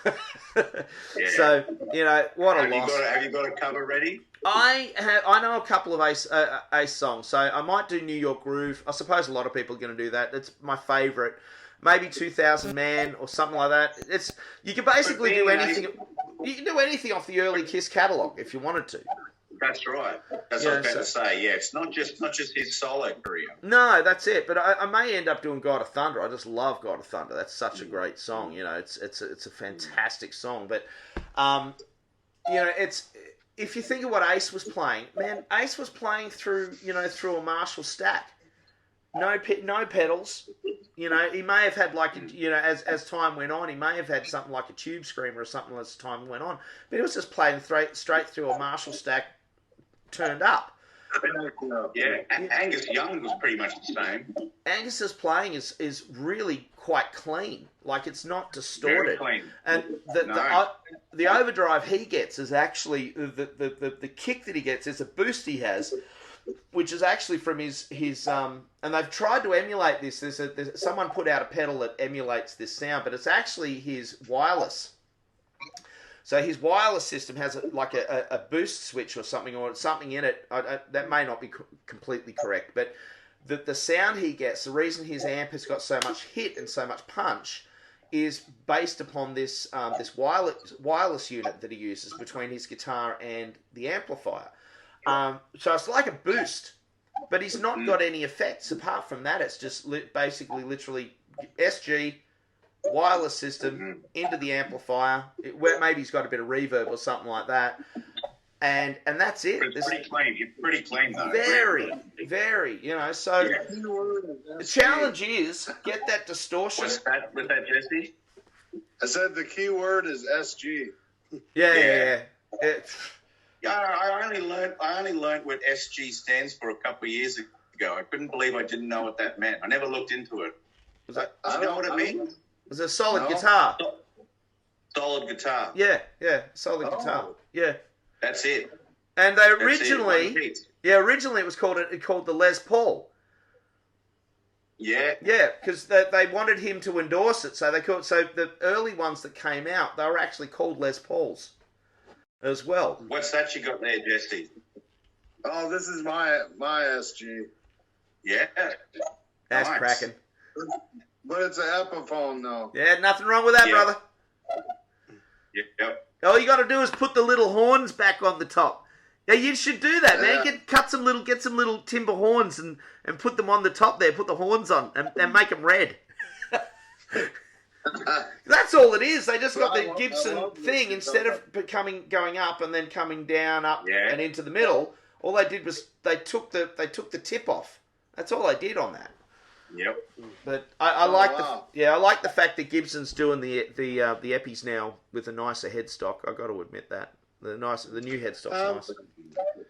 Yeah. So, you know, what a loss. Have you got a cover ready? I know a couple of Ace songs, so I might do New York Groove. I suppose a lot of people are going to do that. It's my favourite. Maybe 2000 Man or something like that. You can basically do anything. You can do anything off the early Kiss catalogue if you wanted to. That's right. That's what I was about to say. Yeah, it's not just his solo career. No, that's it. But I may end up doing God of Thunder. I just love God of Thunder. That's such a great song. You know, it's a fantastic song. But you know, if you think of what Ace was playing, man, Ace was playing through a Marshall stack. No pedals. You know, he may have had as time went on, he may have had something like a Tube Screamer or something as time went on. But he was just playing straight through a Marshall stack, turned up. Yeah, Angus Young was pretty much the same. Angus's playing is really quite clean. Like, it's not distorted. Very clean. And the overdrive he gets is actually the kick that he gets is a boost he has, which is actually from his and they've tried to emulate this. There's someone put out a pedal that emulates this sound, but it's actually his wireless. So his wireless system has a boost switch or something in it. That may not be completely correct, but the sound he gets, the reason his amp has got so much hit and so much punch, is based upon this wireless unit that he uses between his guitar and the amplifier. So it's like a boost, but he's not got any effects apart from that. It's just basically literally SG, wireless system into the amplifier, where maybe he's got a bit of reverb or something like that. And that's it. It's pretty clean. It's pretty clean, though. Very, you know. So the challenge is get that distortion. Was that Jesse? I said the key word is SG. Yeah. Yeah, I only learned what SG stands for a couple of years ago. I couldn't believe I didn't know what that meant. I never looked into it. Do you know what it means? It's a solid guitar. Solid guitar. Yeah, solid guitar. Yeah. That's it. And they originally it was called the Les Paul. Yeah. Yeah, because they wanted him to endorse it, so the early ones that came out, they were actually called Les Pauls as well. What's that you got there, Jesse? Oh, this is my SG. Yeah. That's nice. cracking. But it's an Epiphone, though. Yeah, nothing wrong with that, brother. Yep. All you got to do is put the little horns back on the top. Yeah, you should do that, man. Get some little timber horns and put them on the top there. Put the horns on and make them red. That's all it is. They just got the Gibson thing instead of going up and then coming down, up and into the middle. All they did was they took the tip off. That's all they did on that. Yep. But I like the fact that Gibson's doing the Epis now with a nicer headstock. I got to admit that the new headstock's nice.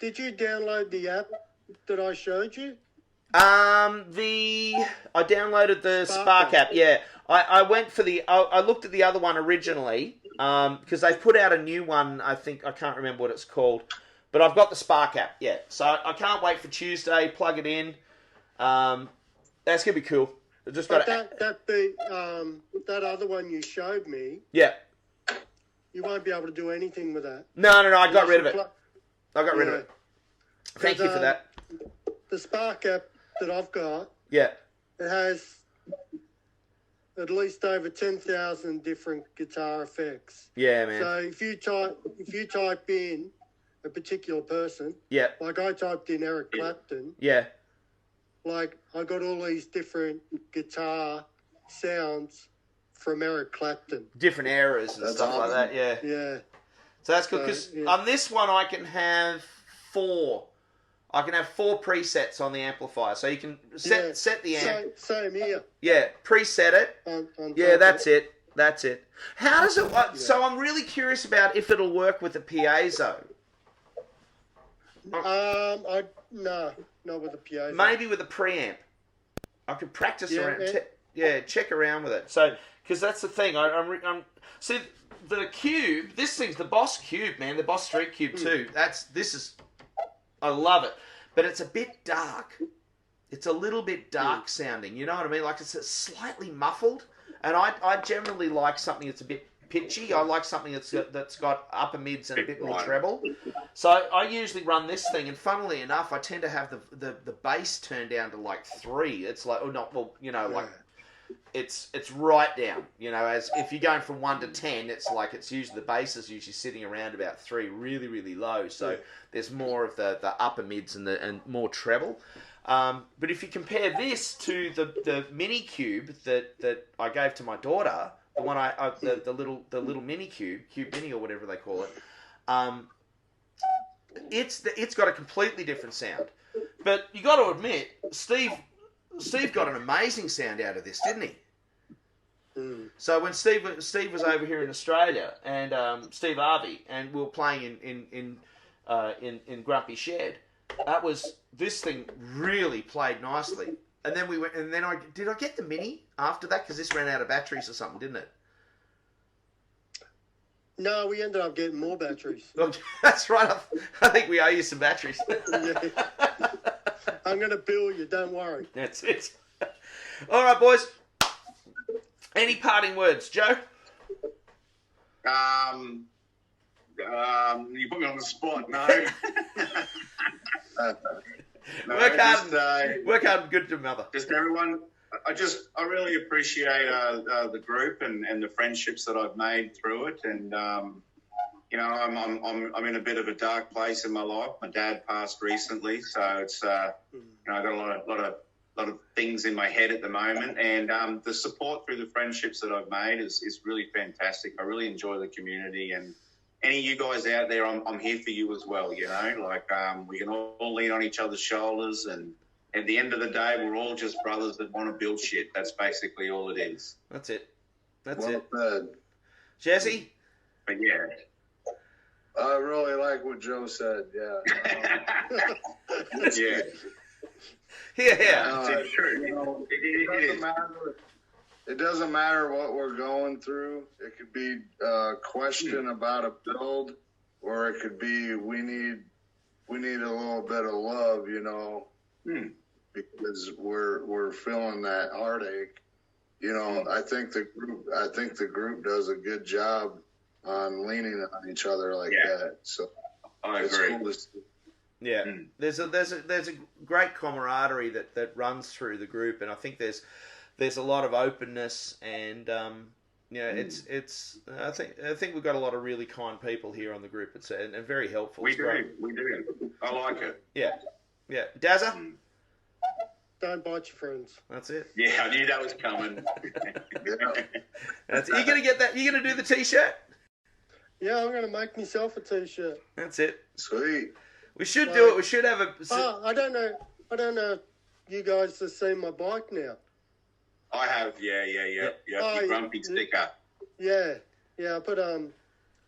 Did you download the app that I showed you? I downloaded the Spark app. Yeah, I went for I looked at the other one originally because they've put out a new one. I can't remember what it's called, but I've got the Spark app. Yeah, so I can't wait for Tuesday. Plug it in. That's gonna be cool. Just got that other one you showed me. Yeah. You won't be able to do anything with that. No. I got rid of it. I got rid of it. Thank you for that. The Spark app that I've got. Yeah. It has at least over 10,000 different guitar effects. Yeah, man. So if you type in a particular person. Yeah. Like I typed in Eric Clapton. Yeah. Like I got all these different guitar sounds from Eric Clapton. Different eras and stuff like that, yeah. Yeah. So that's good, because on this one I can have 4. I can have 4 presets on the amplifier. So you can set the amp. Same here. Yeah, preset it. Yeah, that's it. That's it. How does it work? So I'm really curious about if it'll work with the piezo. No, not with the piezo. Maybe with a preamp. I could practice around. Check around with it. So, because that's the thing. I'm see the Cube. This thing's the Boss Cube, man. The Boss Street Cube too. I love it, but it's a bit dark. It's a little bit dark sounding. You know what I mean? Like it's slightly muffled, and I generally like something that's a bit pitchy. I like something that's got upper mids and a bit more treble. So I usually run this thing, and funnily enough, I tend to have the bass turned down to like 3. It's like, like it's right down. You know, as if you're going from 1 to 10, it's like it's usually the bass is usually sitting around about 3, really really low. So there's more of the upper mids and more treble. But if you compare this to the mini cube that I gave to my daughter, the one the little mini cube mini or whatever they call it, it's got a completely different sound. But you got to admit, Steve got an amazing sound out of this, didn't he? So when Steve was over here in Australia, and Steve Harvey, and we were playing in Grumpy Shed, this thing really played nicely. And then we went, and then did I get the mini after that, because this ran out of batteries or something, didn't it? No, we ended up getting more batteries. Oh, that's right. I think we owe you some batteries. I'm going to bill you, don't worry. That's it. All right, boys. Any parting words, Joe? You put me on the spot. No. Work hard and good to mother. Just everyone. I really appreciate the group and the friendships that I've made through it, and you know, I'm in a bit of a dark place in my life. My dad passed recently, so it's you know, I got a lot of things in my head at the moment, and the support through the friendships that I've made is really fantastic. I really enjoy the community, and any of you guys out there, I'm here for you as well. You know, like we can all lean on each other's shoulders, and at the end of the day, we're all just brothers that want to build shit. That's basically all it is. That's it. That's Well it. said. Jesse? But yeah. I really like what Joe said. Yeah. Yeah. Yeah. It's true. You know, It is. it doesn't matter what we're going through. It could be a question about a build, or it could be we need a little bit of love, you know, because we're feeling that heartache. You know, I think the group does a good job on leaning on each other like that. So I it's agree. cool to see. Yeah, there's a great camaraderie that runs through the group, and I think there's a lot of openness, and you know, it's I think we've got a lot of really kind people here on the group. It's and very helpful. We do. I like it. Yeah. Dazza, Don't bite your friends. that's it. Yeah, I knew that was coming. That's it. You gonna get that? You gonna do the t-shirt? Yeah, I'm going to make myself a T-shirt. That's it. Sweet. We should do it. We should have a. Oh, I don't know. You guys have seen my bike now. I have, yeah. Oh, Your grumpy sticker. Yeah. I put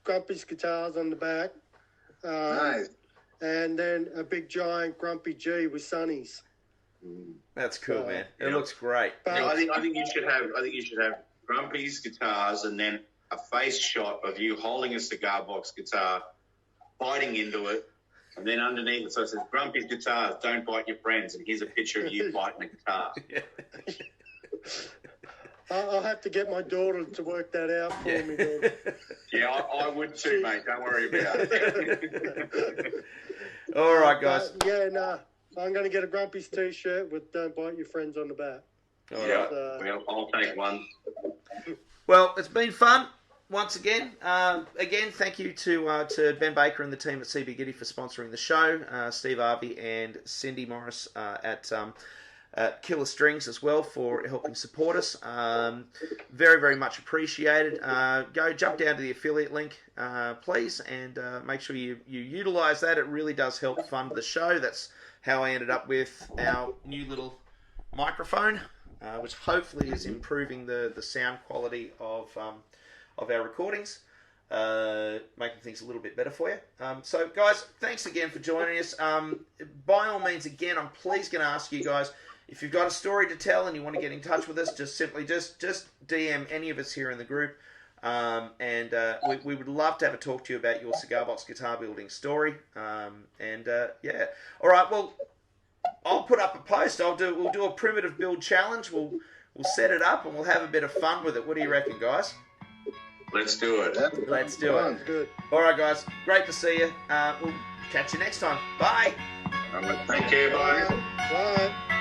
Grumpy's guitars on the back. Nice. And then a big giant Grumpy G with Sunnies. That's cool, man. It looks great. But Yeah, I think you should have Grumpy's guitars, and then a face shot of you holding a cigar box guitar, biting into it, and then underneath it, so it says Grumpy's guitars, don't bite your friends, and here's a picture of you biting a guitar. I'll have to get my daughter to work that out for me then. Yeah, I would too, mate. Don't worry about it. All right, guys. I'm going to get a Grumpy's T-shirt with "Don't bite your friends" on the back. All Yeah, right. well, I'll take one. Well, it's been fun once again. Again, thank you to Ben Baker and the team at CB Giddy for sponsoring the show. Steve Harvey and Cindy Morris at Killer Strings as well for helping support us. Very, very much appreciated. Go jump down to the affiliate link, please, and make sure you utilize that. It really does help fund the show. That's how I ended up with our new little microphone, which hopefully is improving the sound quality of our recordings, making things a little bit better for you. So, guys, thanks again for joining us. By all means, again, I'm please going to ask you guys, if you've got a story to tell and you want to get in touch with us, just simply just DM any of us here in the group, and we would love to have a talk to you about your cigar box guitar building story. Yeah, all right. Well, I'll put up a post. We'll do a primitive build challenge. We'll set it up and we'll have a bit of fun with it. What do you reckon, guys? Let's do it. Let's do it. Sounds good. All right, guys. Great to see you. We'll catch you next time. Bye. Take care, bye. Bye.